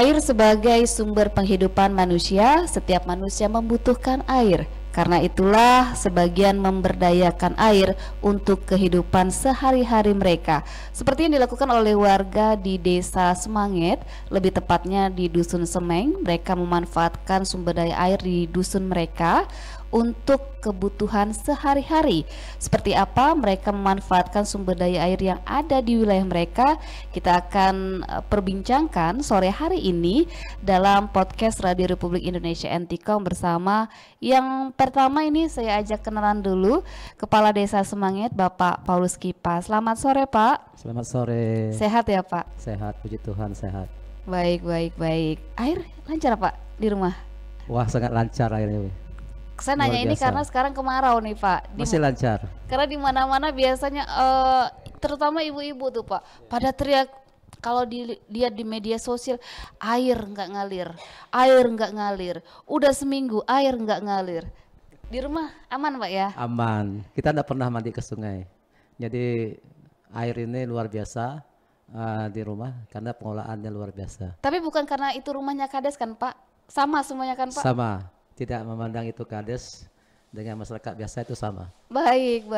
Air sebagai sumber penghidupan manusia, setiap manusia membutuhkan air. Karena itulah sebagian memberdayakan air untuk kehidupan sehari-hari mereka. Seperti yang dilakukan oleh warga di Desa Semanget, lebih tepatnya di Dusun Semeng. Mereka memanfaatkan sumber daya air di dusun mereka untuk kebutuhan sehari-hari. Seperti apa mereka memanfaatkan sumber daya air yang ada di wilayah mereka, kita akan perbincangkan sore hari ini dalam podcast Radio Republik Indonesia NTCOM bersama yang pertama ini saya ajak kenalan dulu Kepala Desa Semanget, Bapak Paulus Kipa. Selamat sore Pak. Selamat sore. Sehat ya Pak? Sehat, puji Tuhan sehat. Baik. Air lancar Pak di rumah? Wah, sangat lancar airnya. Saya nanya ini karena sekarang kemarau nih Pak. Masih lancar. Karena di mana-mana biasanya terutama ibu-ibu tuh Pak pada teriak kalau dilihat di media sosial, air nggak ngalir, udah seminggu air nggak ngalir. Di rumah aman Pak ya? Aman. Kita tidak pernah mandi ke sungai. Jadi air ini luar biasa di rumah karena pengolahannya luar biasa. Tapi bukan karena itu rumahnya kades kan Pak? Sama semuanya kan Pak? Sama. Tidak memandang itu kades, dengan masyarakat biasa itu sama. Baik.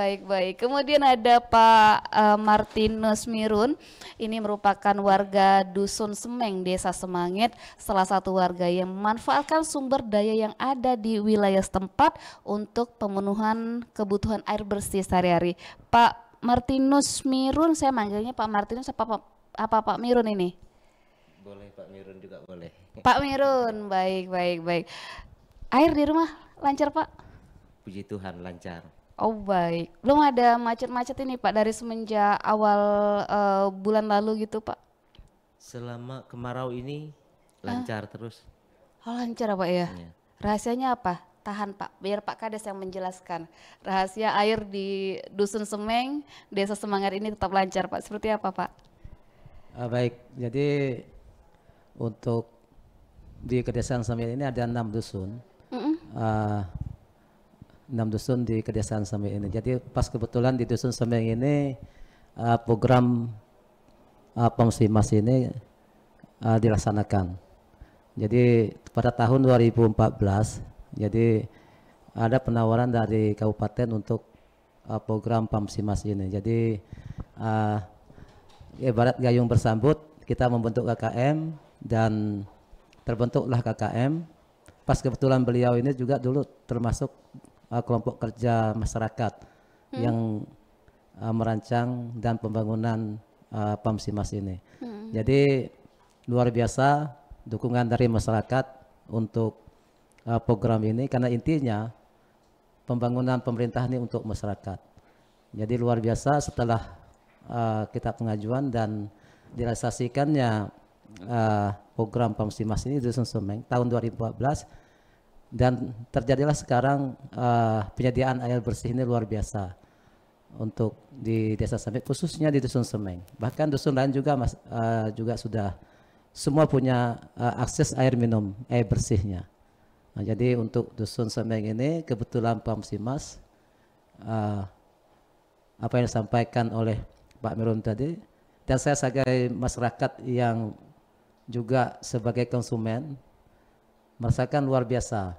Kemudian ada Pak Martinus Mirun. Ini merupakan warga Dusun Semeng, Desa Semanget, salah satu warga yang memanfaatkan sumber daya yang ada di wilayah setempat untuk pemenuhan kebutuhan air bersih sehari-hari. Pak Martinus Mirun, saya manggilnya Pak Martinus apa Pak Mirun ini? Boleh Pak Mirun juga boleh. Pak Mirun, baik. Air di rumah lancar Pak? Puji Tuhan lancar. Oh baik, belum ada macet-macet ini Pak dari semenjak awal bulan lalu gitu Pak? Selama kemarau ini lancar terus. Oh lancar Pak ya? Ya. Rahasianya apa? Tahan Pak, biar Pak Kades yang menjelaskan. Rahasia air di Dusun Semeng, Desa Semangat ini tetap lancar Pak, seperti apa Pak? Baik, jadi untuk di Kedesaan Semeng ini ada 6 dusun. 6 dusun di Kedesaan Semeng ini. Jadi pas kebetulan di Dusun Semeng ini program Pemsimas ini dilaksanakan. Jadi pada tahun 2014, jadi ada penawaran dari kabupaten untuk program Pemsimas ini. Jadi ibarat gayung bersambut, kita membentuk KKM dan terbentuklah KKM. Pas kebetulan beliau ini juga dulu termasuk kelompok kerja masyarakat yang merancang dan pembangunan Pemsimas ini. Jadi luar biasa dukungan dari masyarakat untuk program ini karena intinya pembangunan pemerintah ini untuk masyarakat. Jadi luar biasa setelah kita pengajuan dan direalisasikannya program Pemsimas ini di Dusun Semeng tahun 2014 dan terjadilah sekarang penyediaan air bersih ini luar biasa untuk di Desa Semeng khususnya di Dusun Semeng. Bahkan dusun lain juga juga sudah semua punya akses air minum, air bersihnya. Nah, jadi untuk Dusun Semeng ini kebetulan Pemsimas apa yang disampaikan oleh Pak Mirun tadi dan saya sebagai masyarakat yang juga sebagai konsumen merasakan luar biasa.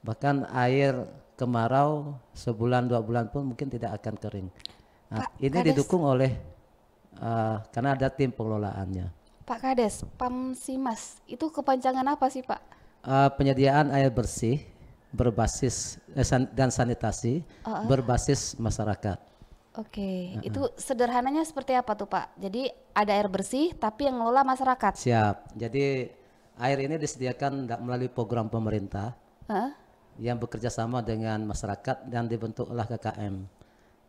Bahkan air kemarau sebulan 2 bulan pun mungkin tidak akan kering. Nah, ini Kades, didukung oleh karena ada tim pengelolaannya. Pak Kades, Pemsimas itu kepanjangan apa sih Pak? Penyediaan air bersih berbasis dan sanitasi berbasis masyarakat. Oke, itu sederhananya seperti apa tuh Pak? Jadi ada air bersih tapi yang ngelola masyarakat. Siap. Jadi air ini disediakan melalui program pemerintah yang bekerja sama dengan masyarakat dan dibentuklah KKM.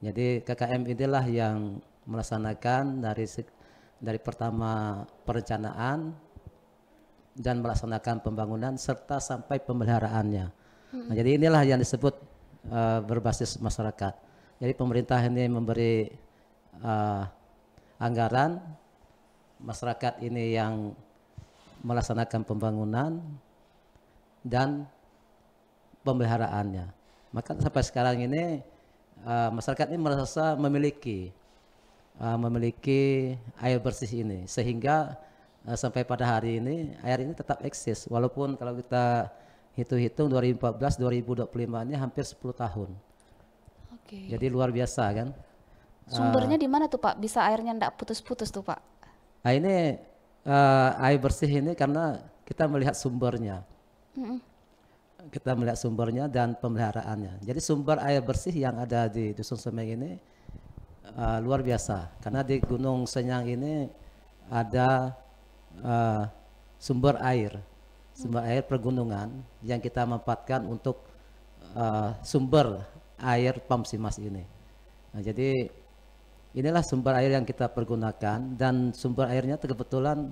Jadi KKM inilah yang melaksanakan dari pertama perencanaan dan melaksanakan pembangunan serta sampai pemeliharaannya. Nah, jadi inilah yang disebut berbasis masyarakat. Jadi pemerintah ini memberi anggaran, masyarakat ini yang melaksanakan pembangunan dan pemeliharaannya. Maka sampai sekarang ini masyarakat ini merasa memiliki air bersih ini, sehingga sampai pada hari ini air ini tetap eksis walaupun kalau kita hitung-hitung 2014 2025 ini hampir 10 tahun. Oke. Jadi luar biasa kan. Sumbernya di mana tuh Pak? Bisa airnya ndak putus-putus tuh Pak? Nah ini air bersih ini karena kita melihat sumbernya. Kita melihat sumbernya dan pemeliharaannya. Jadi sumber air bersih yang ada di Dusun Semeng ini luar biasa. Karena di Gunung Senyang ini ada sumber air pergunungan yang kita manfaatkan untuk sumber air Pamsimas ini. Nah, jadi inilah sumber air yang kita pergunakan dan sumber airnya kebetulan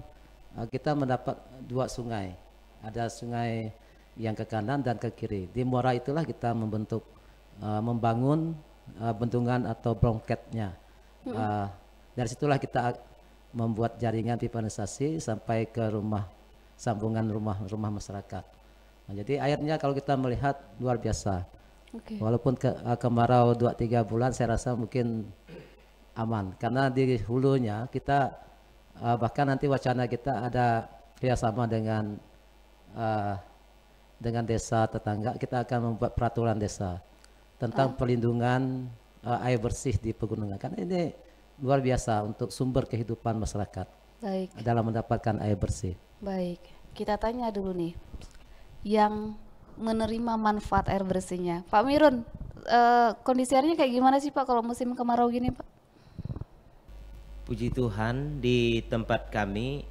kita mendapat 2 sungai. Ada sungai yang ke kanan dan ke kiri. Di muara itulah kita membangun bendungan atau bronket-nya. Dari situlah kita membuat jaringan pipanisasi sampai ke sambungan rumah masyarakat. Nah, jadi airnya kalau kita melihat luar biasa. Oke. Walaupun kemarau 2-3 bulan saya rasa mungkin aman karena di hulunya kita bahkan nanti wacana kita ada kerjasama dengan desa tetangga. Kita akan membuat peraturan desa tentang perlindungan air bersih di pegunungan karena ini luar biasa untuk sumber kehidupan masyarakat. Baik. Dalam mendapatkan air bersih. Baik. Kita tanya dulu nih yang menerima manfaat air bersihnya. Pak Mirun, kondisi airnya kayak gimana sih Pak kalau musim kemarau gini Pak? Puji Tuhan di tempat kami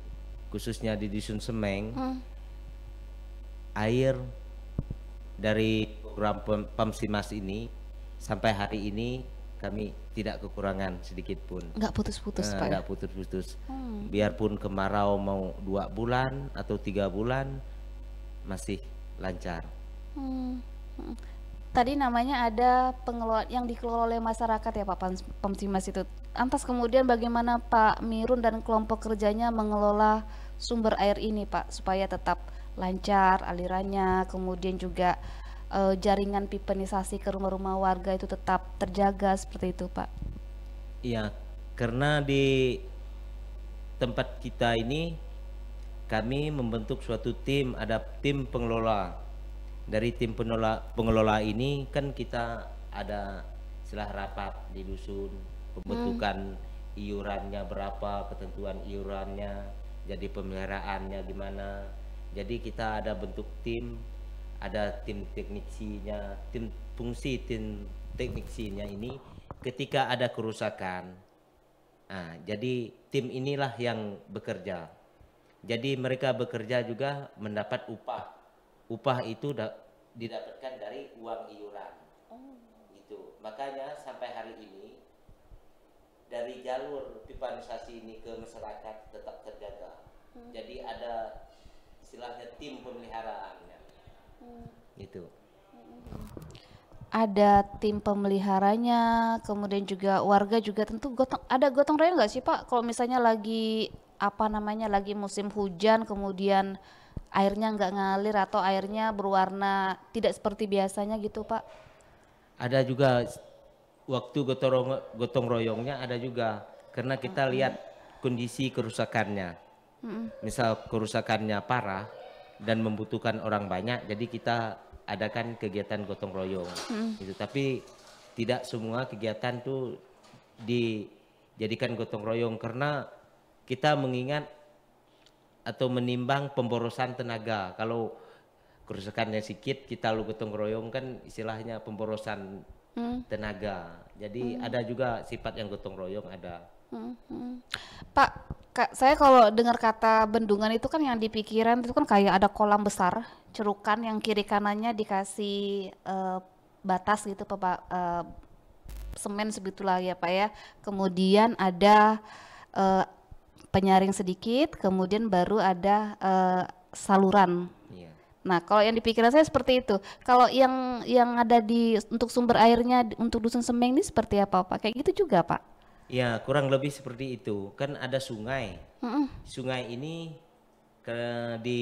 khususnya di Dusun Semeng air dari program Pamsimas ini sampai hari ini kami tidak kekurangan sedikit pun. Nggak putus-putus Pak ya? Nggak putus-putus. Biarpun kemarau mau 2 bulan atau 3 bulan masih lancar. Tadi namanya ada pengelola yang dikelola oleh masyarakat ya Pak Pamsimas itu. Lantas kemudian bagaimana Pak Mirun dan kelompok kerjanya mengelola sumber air ini Pak supaya tetap lancar alirannya, kemudian juga jaringan pipanisasi ke rumah-rumah warga itu tetap terjaga seperti itu Pak? Iya, karena di tempat kita ini kami membentuk suatu tim, ada tim pengelola. Dari tim pengelola ini kan kita ada istilah rapat di dusun, pembentukan iurannya berapa, ketentuan iurannya, jadi pemeliharaannya gimana. Jadi kita ada bentuk tim, ada tim teknisinya, tim teknisinya ini ketika ada kerusakan. Nah, jadi tim inilah yang bekerja. Jadi mereka bekerja juga mendapat upah. Upah itu didapatkan dari uang iuran. Gitu. Makanya sampai hari ini dari jalur pipanisasi ini ke masyarakat tetap terjaga. Jadi ada istilahnya tim pemeliharaannya. Gitu. Ada tim pemeliharanya, kemudian juga warga juga tentu ada gotong royong nggak sih Pak? Kalau misalnya lagi lagi musim hujan, kemudian airnya nggak ngalir atau airnya berwarna tidak seperti biasanya gitu Pak? Ada juga waktu gotong royongnya ada juga karena kita lihat kondisi kerusakannya. Misal kerusakannya parah dan membutuhkan orang banyak, jadi kita adakan kegiatan gotong royong. Gitu. Tapi tidak semua kegiatan tuh dijadikan gotong royong karena kita mengingat atau menimbang pemborosan tenaga. Kalau kerusakannya sedikit kita lu gotong royong kan istilahnya pemborosan tenaga. Jadi ada juga sifat yang gotong royong ada. Pak, saya kalau dengar kata bendungan itu kan yang dipikiran itu kan kayak ada kolam besar, cerukan yang kiri kanannya dikasih batas gitu Pak, semen sebetulnya ya Pak ya. Kemudian ada penyaring sedikit, kemudian baru ada saluran. Iya. Nah, kalau yang dipikiran saya seperti itu. Kalau yang ada untuk sumber airnya untuk Dusun Semeng ini seperti apa Pak? Kayak gitu juga Pak? Ya, kurang lebih seperti itu. Kan ada sungai. Sungai ini di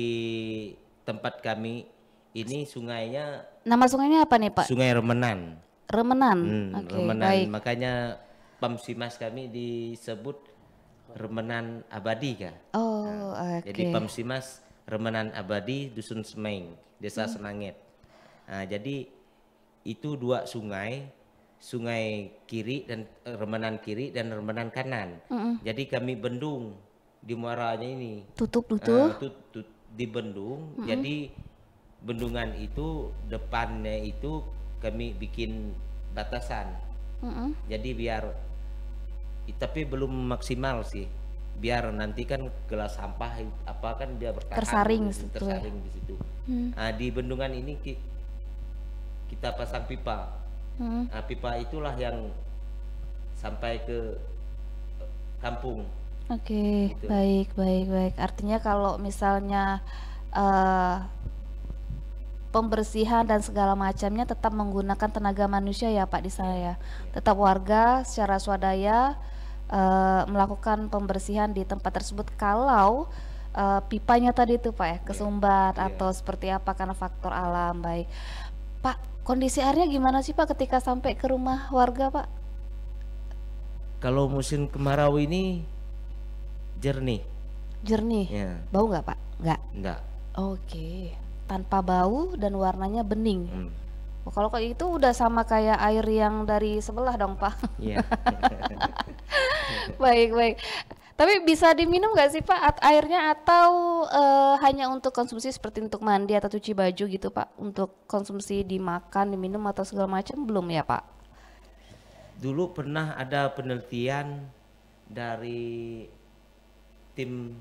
tempat kami ini sungainya. Nama sungainya apa nih Pak? Sungai Remenan. Remenan. Oke, Remenan. baik. Makanya Pamsimas kami disebut Remenan Abadi kan. Oh, Oh, Jadi oke. Pamsimas Remenan Abadi Dusun Semeng, Desa Senangit. Nah, jadi itu dua sungai, sungai kiri dan remenan kiri dan remenan kanan. Mm-mm. Jadi kami bendung di muaranya ini. Tutup itu. Di bendung. Jadi bendungan itu depannya itu kami bikin batasan. Mm-mm. Jadi biar tapi belum maksimal sih. Biar nanti kan gelas sampah apa kan dia bertahan Tersaring gitu, situ ya. tersaring di situ. Nah, di bendungan ini kita pasang pipa. Mm. Nah, pipa itulah yang sampai ke kampung Oke, gitu. baik, baik, baik. Artinya kalau misalnya eh, pembersihan dan segala macamnya tetap menggunakan tenaga manusia ya Pak di sana ya. Tetap warga secara swadaya melakukan pembersihan di tempat tersebut kalau pipanya tadi itu Pak ya kesumbat Iya. atau seperti apa karena faktor alam. Baik. Pak, kondisi airnya gimana sih Pak ketika sampai ke rumah warga Pak? Kalau musim kemarau ini jernih, Jernih. ya, Bau nggak Pak? Nggak. enggak. Oke. Tanpa bau dan warnanya bening. Hmm, Oh, kalau kayak itu udah sama kayak air yang dari sebelah dong Pak. iya. Baik, baik. Tapi bisa diminum nggak sih Pak airnya atau hanya untuk konsumsi seperti untuk mandi atau cuci baju gitu Pak? Untuk konsumsi dimakan, diminum atau segala macam belum ya Pak? Dulu pernah ada penelitian dari tim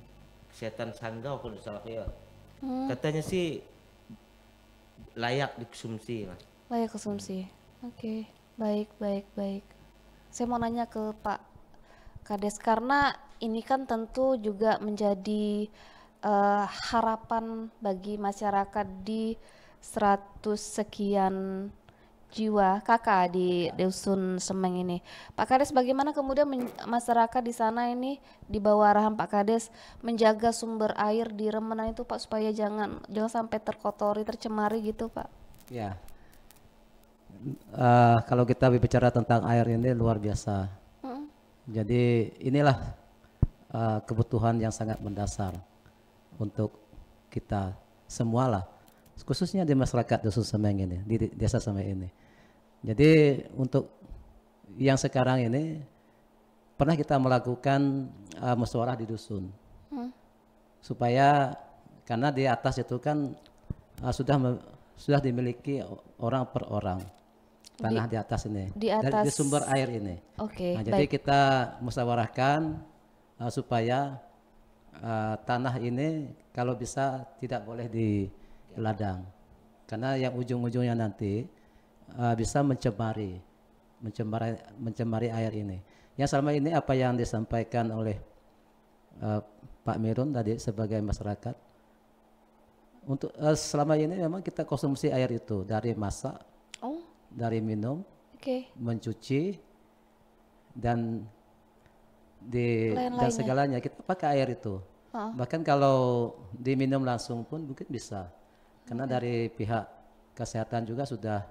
kesehatan Sanggau kalau tidak salah ya. Katanya sih layak dikonsumsi lah. Layak konsumsi. Oke, baik, baik, baik. Saya mau nanya ke Pak Kades karena ini kan tentu juga menjadi harapan bagi masyarakat di 100 sekian jiwa kakak di Dusun Semeng ini. Pak Kades, bagaimana kemudian masyarakat di sana ini di bawah arahan Pak Kades menjaga sumber air di Remenan itu Pak supaya jangan sampai terkotori, tercemari gitu Pak? Ya, kalau kita bicara tentang air ini luar biasa. Mm. Jadi inilah kebutuhan yang sangat mendasar untuk kita semualah, khususnya di masyarakat Dusun Semeng ini, di desa Semeng ini. Jadi untuk yang sekarang ini pernah kita melakukan musyawarah di dusun supaya karena di atas itu kan sudah dimiliki orang per orang tanah di atas ini di atas di sumber air ini. Oke, Nah, jadi baik. kita musyawarahkan supaya tanah ini kalau bisa tidak boleh di ladang karena yang ujung-ujungnya nanti bisa mencemari air ini. Yang selama ini apa yang disampaikan oleh Pak Mirun tadi sebagai masyarakat untuk selama ini memang kita konsumsi air itu dari masak, Oh, dari minum, oke. mencuci dan dan Lain-lainnya. segalanya kita pakai air itu. Oh, Bahkan kalau diminum langsung pun mungkin bisa. Karena dari pihak kesehatan juga sudah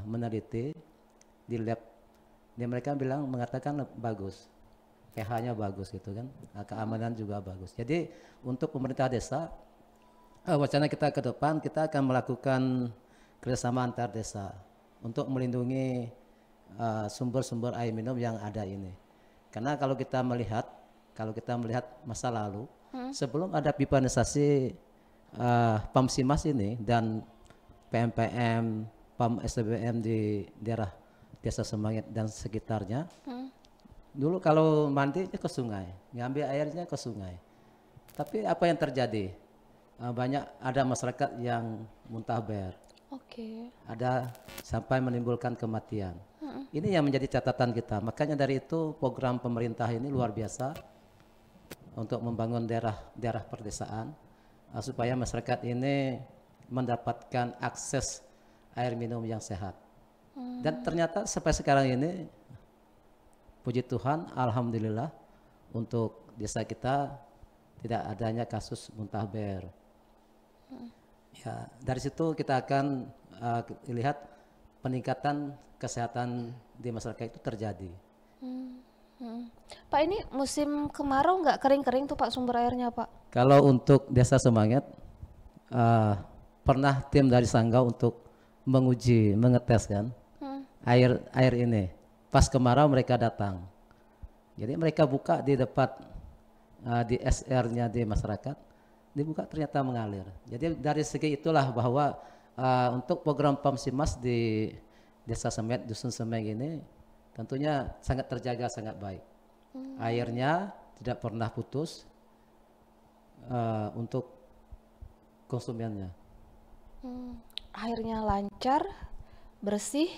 meneliti di lab. Dia mereka mengatakan bagus. pH-nya bagus gitu kan. Keamanan juga bagus. Jadi untuk pemerintah desa wacana kita ke depan kita akan melakukan kerjasama antar desa untuk melindungi sumber-sumber air minum yang ada ini. Karena kalau kita melihat masa lalu sebelum ada pipanisasi Pamsimas ini dan PMPM, PAM SDBM di daerah Desa Semangit dan sekitarnya, dulu kalau mandi ke sungai, ngambil airnya ke sungai. Tapi apa yang terjadi? Ada masyarakat yang muntaber, oke. ada sampai menimbulkan kematian. Ini yang menjadi catatan kita. Makanya dari itu program pemerintah ini luar biasa untuk membangun daerah perdesaan supaya masyarakat ini mendapatkan akses air minum yang sehat. Dan ternyata sampai sekarang ini puji Tuhan, alhamdulillah untuk desa kita tidak adanya kasus muntaber. Ya, dari situ kita akan lihat peningkatan kesehatan di masyarakat itu terjadi. Pak, ini musim kemarau nggak kering-kering tuh Pak sumber airnya Pak? Kalau untuk Desa Semangat, pernah tim dari Sanggau untuk menguji, mengetes kan air ini. Pas kemarau mereka datang. Jadi mereka buka di depan di SR-nya di masyarakat, dibuka ternyata mengalir. Jadi dari segi itulah bahwa untuk program Pamsimas di Desa Semet, Dusun Semeng ini tentunya sangat terjaga, sangat baik. Airnya tidak pernah putus untuk konsumennya. Airnya lancar, bersih,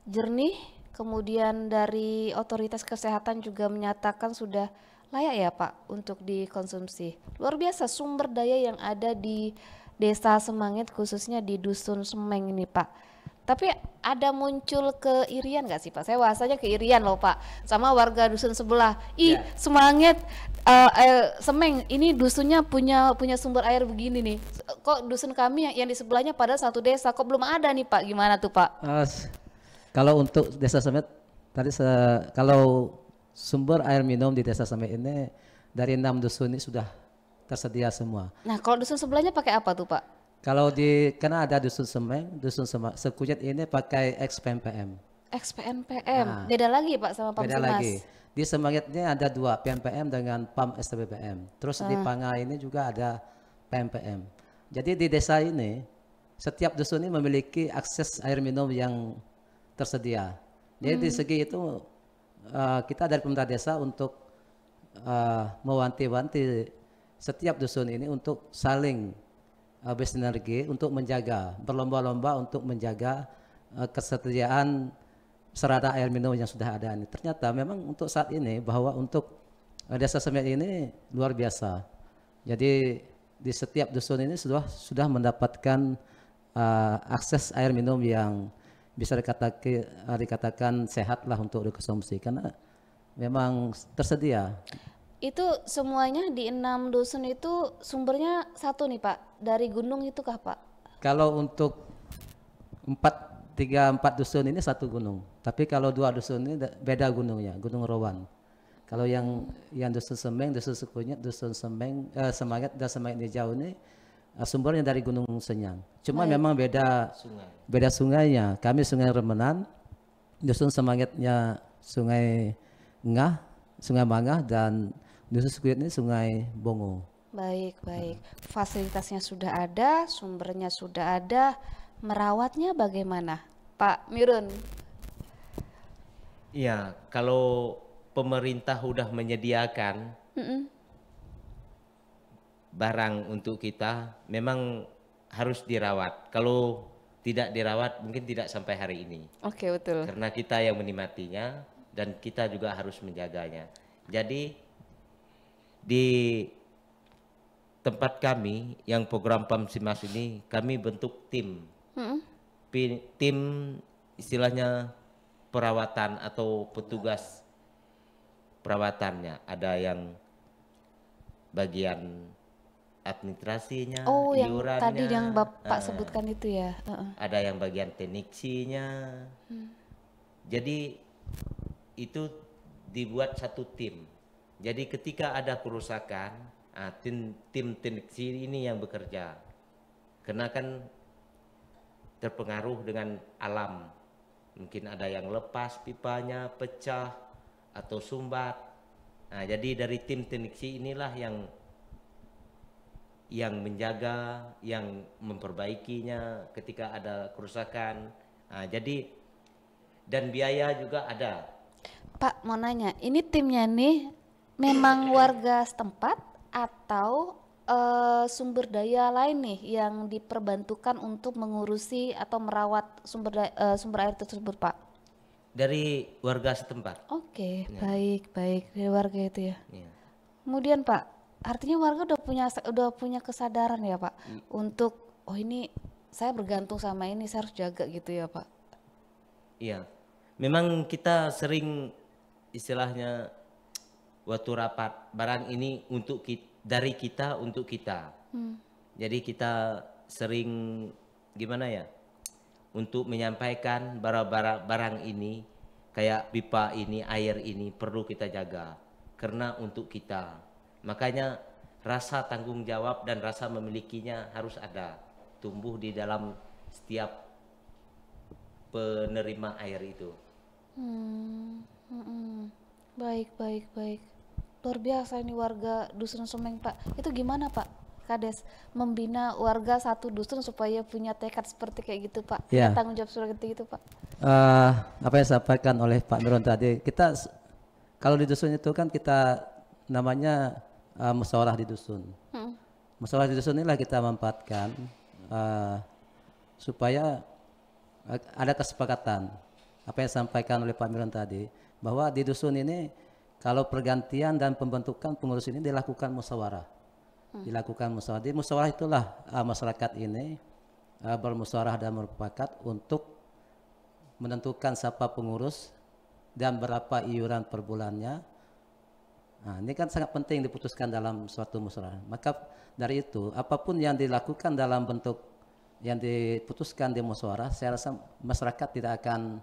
jernih, kemudian dari otoritas kesehatan juga menyatakan sudah layak ya Pak untuk dikonsumsi. Luar biasa sumber daya yang ada di Desa Semangit khususnya di Dusun Semeng ini Pak. Tapi ada muncul keirian gak sih Pak? Saya bahasanya keirian loh Pak sama warga dusun sebelah. Ih, Semangit, Semeng ini dusunnya punya sumber air begini nih. Kok dusun kami yang di sebelahnya pada satu desa kok belum ada nih Pak? Gimana tuh Pak? Kalau untuk Desa Semet tadi kalau sumber air minum di Desa Semet ini dari 6 dusun ini sudah tersedia semua. Nah, kalau dusun sebelahnya pakai apa tuh Pak? Kalau karena ada dusun Semeng, dusun Sekujat ini pakai XPMPM. XPNPM, beda lagi Pak sama Beda Pamsimas. lagi. Di Semangitnya ada 2 PMPM dengan PAM STBPM. Terus di Panga ini juga ada PMPM. Jadi di desa ini setiap dusun ini memiliki akses air minum yang tersedia. Jadi di segi itu kita dari pemerintah desa untuk mewanti-wanti setiap dusun ini untuk saling bersinergi untuk menjaga, berlomba-lomba untuk menjaga kesetiaan serada air minum yang sudah ada ini. Ternyata memang untuk saat ini bahwa untuk Desa Semet ini luar biasa. Jadi di setiap dusun ini sudah mendapatkan akses air minum yang bisa dikatakan sehat lah untuk dikonsumsi karena memang tersedia. Itu semuanya di 6 dusun itu sumbernya satu nih Pak, dari gunung itu kah Pak? Kalau untuk 4 dusun ini satu gunung, tapi kalau 2 dusun ini beda gunungnya, Gunung Rowan. Kalau yang dusun Semeng, dusun Sekunyet, dusun Semangat dan Semangat Hijau ini sumbernya dari Gunung Senyang. Cuma memang beda sungainya. Kami Sungai Remenan, dusun Semangatnya Sungai Ngah, Sungai Mangah, dan dusun Sekunyet ini Sungai Bongo. Baik. Fasilitasnya sudah ada, sumbernya sudah ada, merawatnya bagaimana Pak Mirun? Iya, kalau pemerintah sudah menyediakan barang untuk kita, memang harus dirawat. Kalau tidak dirawat, mungkin tidak sampai hari ini. Oke, betul. Karena kita yang menikmatinya dan kita juga harus menjaganya. Jadi di tempat kami yang program Pamsimas ini, kami bentuk tim. Tim istilahnya perawatan atau petugas perawatannya. Ada yang bagian administrasinya, yang iurannya, tadi yang Bapak sebutkan itu ya. ada yang bagian tekniksinya. Jadi itu dibuat satu tim. Jadi ketika ada kerusakan, tim tekniksi ini yang bekerja. Karena kan terpengaruh dengan alam. Mungkin ada yang lepas pipanya, pecah atau sumbat. Nah, jadi dari tim tekniksi inilah yang menjaga, yang memperbaikinya ketika ada kerusakan. Nah, jadi dan biaya juga ada. Pak mau nanya, ini timnya nih memang warga setempat atau sumber daya lain nih yang diperbantukan untuk mengurusi atau merawat sumber air tersebut Pak? Dari warga setempat. Oke, baik dari warga itu ya. Ya. Kemudian Pak, artinya warga udah punya kesadaran ya Pak untuk ini saya bergantung sama ini, saya harus jaga gitu ya Pak. Iya, memang kita sering istilahnya waktu rapat barang ini untuk dari kita untuk kita. Jadi kita sering gimana ya untuk menyampaikan barang ini kayak pipa ini, air ini perlu kita jaga karena untuk kita. Makanya rasa tanggung jawab dan rasa memilikinya harus ada, tumbuh di dalam setiap penerima air itu. Baik, baik, baik. Luar biasa ini warga Dusun Sumeng, Pak. Itu gimana, Pak Kades, membina warga satu dusun supaya punya tekad seperti kayak gitu, Pak? Ya. Tanggung jawab seperti itu, Pak. Apa yang disampaikan oleh Pak Miron tadi, kita kalau di dusun itu kan kita namanya musyawarah di dusun. Musyawarah di dusun inilah kita manfaatkan supaya ada kesepakatan. Apa yang disampaikan oleh Pak Miron tadi, bahwa di dusun ini kalau pergantian dan pembentukan pengurus ini dilakukan musyawarah. Dilakukan musyawarah. Di musyawarah itulah masyarakat ini bermusyawarah dan bersepakat untuk menentukan siapa pengurus dan berapa iuran per bulannya. Nah, ini kan sangat penting diputuskan dalam suatu musyawarah. Maka dari itu, apapun yang dilakukan dalam bentuk yang diputuskan di musyawarah, saya rasa masyarakat tidak akan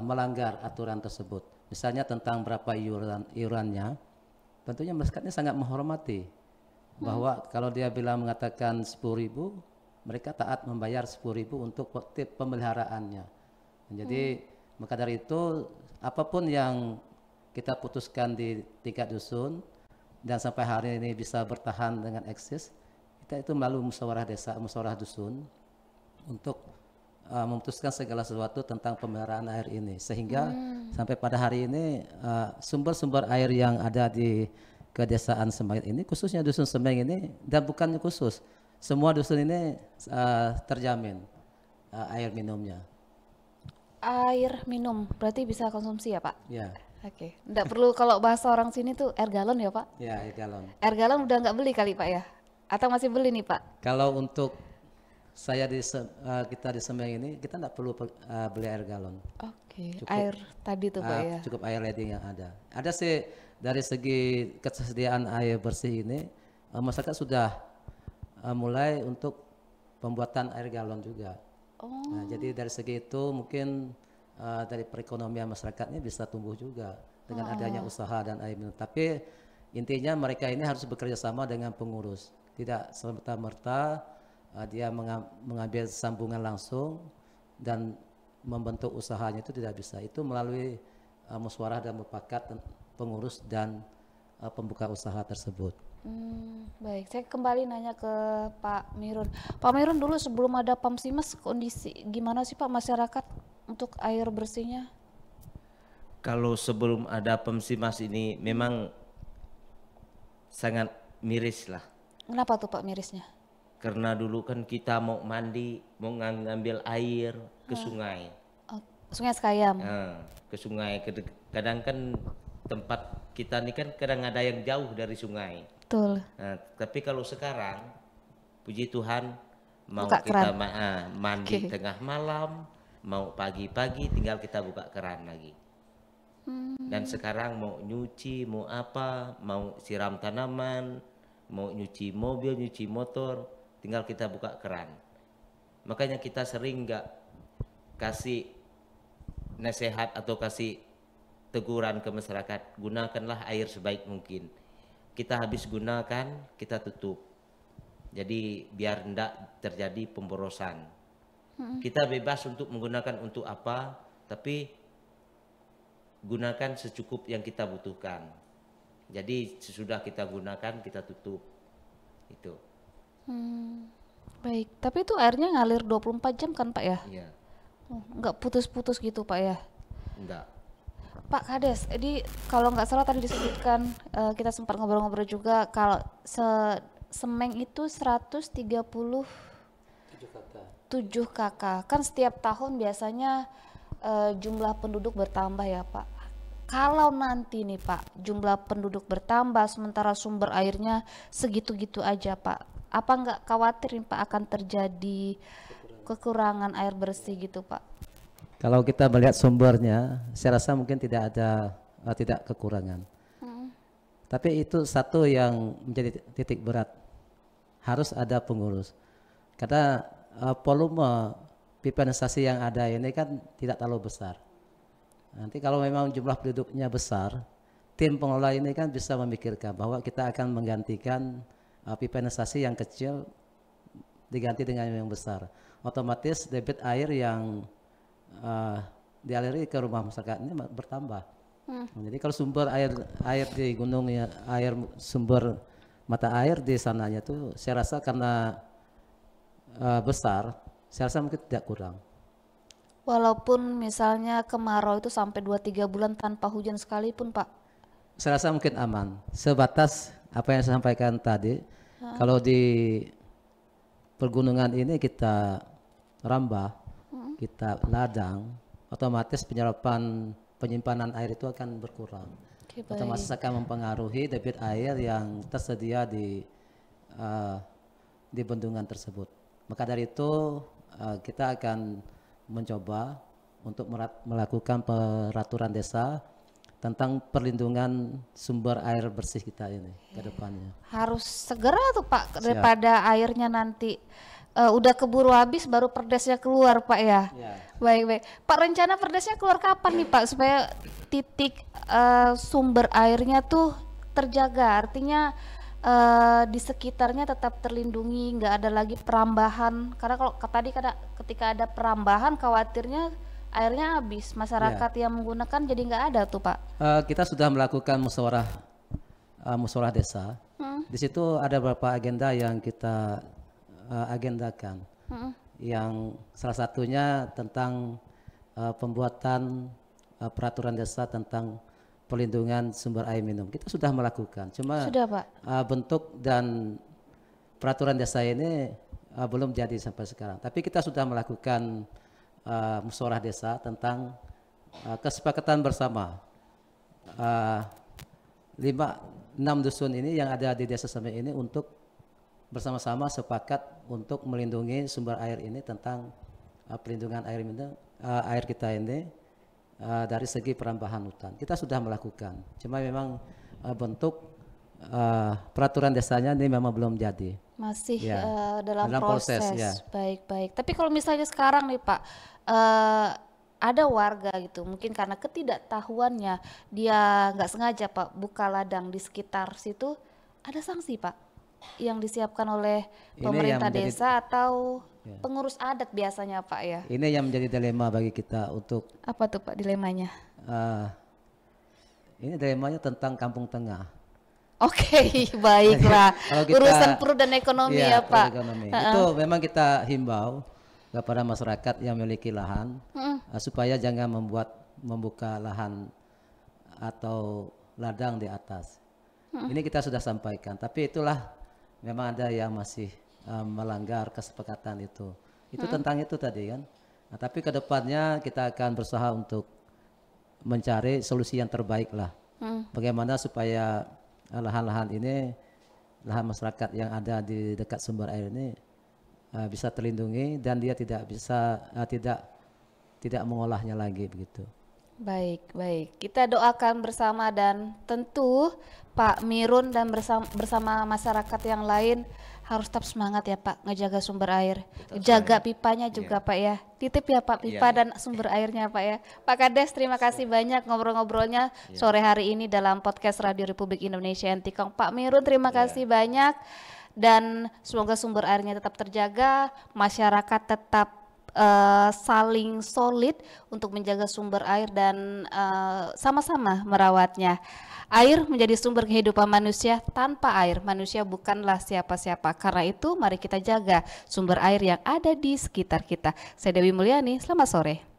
melanggar aturan tersebut. Misalnya tentang berapa iurannya, tentunya masyarakat ini sangat menghormati bahwa kalau dia bilang mengatakan 10.000, mereka taat membayar 10.000 untuk pemeliharaannya. Jadi maka dari itu apapun yang kita putuskan di tingkat dusun dan sampai hari ini bisa bertahan dengan eksis, kita itu melalui musyawarah desa, musyawarah dusun untuk memutuskan segala sesuatu tentang pemeliharaan air ini, sehingga sampai pada hari ini sumber-sumber air yang ada di kedesaan Semeng ini, khususnya dusun Semeng ini, dan bukannya khusus, semua dusun ini terjamin air minumnya. Air minum, berarti bisa konsumsi ya, Pak? Ya. Oke, nggak perlu, kalau bahasa orang sini tuh air galon ya, Pak? Ya, air galon. Air galon udah nggak beli kali, Pak ya? Atau masih beli nih, Pak? Kalau untuk saya kita di Semeng ini, kita nggak perlu beli air galon. Oke, Cukup, air tadi tuh, Pak ya? Cukup air ledeng yang ada. Ada sih dari segi ketersediaan air bersih ini, masyarakat sudah mulai untuk pembuatan air galon juga. Nah, jadi dari segi itu mungkin dari perekonomian masyarakatnya bisa tumbuh juga dengan adanya usaha dan air minum. Tapi intinya mereka ini harus bekerja sama dengan pengurus. Tidak serta-merta dia mengambil sambungan langsung dan membentuk usahanya, itu tidak bisa. Itu melalui musyawarah dan mufakat pengurus dan pembuka usaha tersebut. Baik, saya kembali nanya ke Pak Mirun. Pak Mirun, dulu sebelum ada Pamsimas, kondisi gimana sih Pak masyarakat untuk air bersihnya? Kalau sebelum ada Pamsimas ini memang sangat miris lah. Kenapa tuh Pak mirisnya? Karena dulu kan kita mau mandi, mau ngambil air ke sungai. Oh, Sungai Sekayam. Ke sungai. Kadang kan tempat kita ini kan kadang ada yang jauh dari sungai. Betul. Nah, tapi kalau sekarang, puji Tuhan, mau Buka kita keran. mandi tengah malam, mau pagi-pagi, tinggal kita buka keran lagi. Dan sekarang mau nyuci, mau apa, mau siram tanaman, mau nyuci mobil, nyuci motor, tinggal kita buka keran. Makanya kita sering nggak kasih nasihat atau kasih teguran ke masyarakat, gunakanlah air sebaik mungkin. Kita habis gunakan, kita tutup. Jadi biar tidak terjadi pemborosan. Kita bebas untuk menggunakan untuk apa, tapi gunakan secukup yang kita butuhkan. Jadi sesudah kita gunakan, kita tutup. Itu. Baik, tapi itu airnya ngalir 24 jam kan Pak ya? Iya. Nggak putus-putus gitu Pak ya? Enggak. Pak Kades, jadi kalau nggak salah tadi disebutkan, kita sempat ngobrol-ngobrol juga, kalau Semeng itu 137 KK, kan setiap tahun biasanya jumlah penduduk bertambah ya Pak. Kalau nanti nih Pak, jumlah penduduk bertambah sementara sumber airnya segitu-gitu aja Pak, apa nggak khawatir nih Pak akan terjadi kekurangan air bersih gitu Pak? Kalau kita melihat sumbernya, saya rasa mungkin tidak ada tidak kekurangan. Tapi itu satu yang menjadi titik berat. Harus ada pengurus. Karena volume pipanisasi yang ada ini kan tidak terlalu besar. Nanti kalau memang jumlah penduduknya besar, tim pengelola ini kan bisa memikirkan bahwa kita akan menggantikan pipa sanitasi yang kecil diganti dengan yang besar. Otomatis debit air yang dialiri ke rumah masyarakat ini bertambah. Jadi kalau sumber air di gunung ya, sumber mata air di sananya tuh saya rasa karena besar, saya rasa mungkin tidak kurang. Walaupun misalnya kemarau itu sampai 2-3 bulan tanpa hujan sekalipun, Pak. Saya rasa mungkin aman. Sebatas apa yang saya sampaikan tadi, kalau di pergunungan ini kita rambah, kita ladang, otomatis penyimpanan air itu akan berkurang. Otomatis akan mempengaruhi debit air yang tersedia di bendungan tersebut. Maka dari itu kita akan mencoba untuk melakukan peraturan desa tentang perlindungan sumber air bersih kita ini ke depannya. Harus segera tuh Pak, daripada airnya nanti udah keburu habis baru perdesnya keluar Pak ya. Baik. Pak, rencana perdesnya keluar kapan nih Pak supaya titik sumber airnya tuh terjaga, artinya di sekitarnya tetap terlindungi, nggak ada lagi perambahan. Karena kalau tadi ketika ada perambahan khawatirnya airnya habis, masyarakat yang menggunakan jadi nggak ada tuh Pak. Kita sudah melakukan musyawarah desa. Di situ ada beberapa agenda yang kita agendakan. Yang salah satunya tentang pembuatan peraturan desa tentang perlindungan sumber air minum. Kita sudah melakukan, cuma sudah, Pak. Bentuk dan peraturan desa ini belum jadi sampai sekarang. Tapi kita sudah melakukan musyawarah desa tentang kesepakatan bersama 5-6 dusun ini yang ada di desa Semeh ini untuk bersama-sama sepakat untuk melindungi sumber air ini tentang perlindungan air minum air kita ini dari segi perambahan hutan. Kita sudah melakukan, cuma memang bentuk peraturan desanya ini memang belum jadi. Masih dalam proses. Baik. Tapi kalau misalnya sekarang nih Pak, ada warga gitu, mungkin karena ketidaktahuannya dia nggak sengaja Pak buka ladang di sekitar situ, ada sanksi Pak yang disiapkan oleh pemerintah desa atau pengurus adat biasanya Pak ya? Ini yang menjadi dilema bagi kita untuk. Apa tuh Pak dilemanya? Ini dilemanya tentang Kampung Tengah. Oke, baiklah. Urusan perut dan ekonomi ya Pak. Itu memang kita himbau kepada masyarakat yang memiliki lahan supaya jangan membuka lahan atau ladang di atas. Ini kita sudah sampaikan, tapi itulah memang ada yang masih melanggar kesepakatan itu. Itu tentang itu tadi kan. Nah, tapi kedepannya kita akan berusaha untuk mencari solusi yang terbaik lah. Bagaimana supaya lahan-lahan ini, lahan masyarakat yang ada di dekat sumber air ini bisa terlindungi dan dia tidak mengolahnya lagi begitu. Baik. Kita doakan bersama dan tentu Pak Mirun dan bersama masyarakat yang lain harus tetap semangat ya Pak ngejaga sumber air, jaga pipanya juga Pak ya. Titip ya Pak pipa dan sumber airnya Pak ya. Pak Kades, terima kasih banyak ngobrol-ngobrolnya sore hari ini dalam podcast Radio Republik Indonesia Antikong. Pak Mirun, terima kasih banyak dan semoga sumber airnya tetap terjaga, masyarakat tetap saling solid untuk menjaga sumber air dan sama-sama merawatnya. Air menjadi sumber kehidupan manusia, tanpa air manusia bukanlah siapa-siapa. Karena itu mari kita jaga sumber air yang ada di sekitar kita. Saya Dewi Mulyani, selamat sore.